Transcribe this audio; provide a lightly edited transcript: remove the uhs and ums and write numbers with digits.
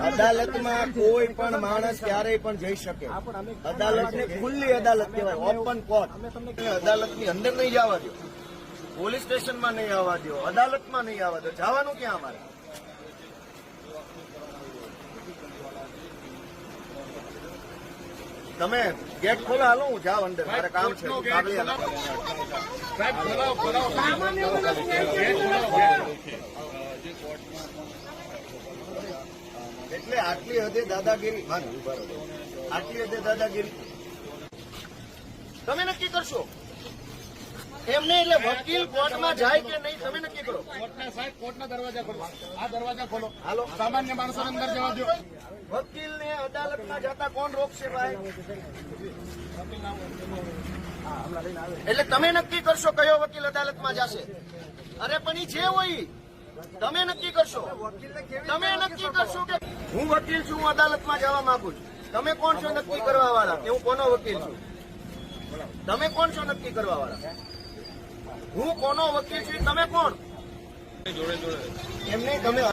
અદાલતમાં કોઈ પણ માણસ ક્યારેય પણ જઈ શકે. અદાલતને ખુલ્લી અદાલત કહેવાય, ઓપન કોર્ટ. અદાલતની અંદર નહીં જવા દો, પોલીસ સ્ટેશનમાં નહીં આવવા દો, અદાલતમાં નહીં આવવા દો. જવાનું ક્યાં અમારે? તમે ગેટ ખોલો, હાલો હું જાઉં અંદર, મારે કામ છે. એટલે આટલી હદે દાદાગીરી, આટલી હદે દાદાગીરી તમે નક્કી કરશો એમને. એટલે વકીલ કોર્ટમાં જાય કે નહીં તમે નક્કી કરો. કોર્ટના દરવાજા ખોલો, આ દરવાજા ખોલો. હાલો, સામાન્ય માણસોને અંદર જવા દો. વકીલને અદાલતમાં જતા કોણ રોકશે ભાઈ? એટલે તમે નક્કી કરશો કયો વકીલ અદાલતમાં જશે. અરે પણ ઈ જે હોય તમે નક્કી કરશો. તમે નક્કી કરશો કે હું વકીલ છું, હું અદાલતમાં જવા માંગુ છું. તમે કોણ છો નક્કી કરવા વાળા કે હું કોનો વકીલ છું? તમે કોણ છો નક્કી કરવા વાળા? હું કોનો વકીલ છું તમે કોણ? એમ નહીં, તમે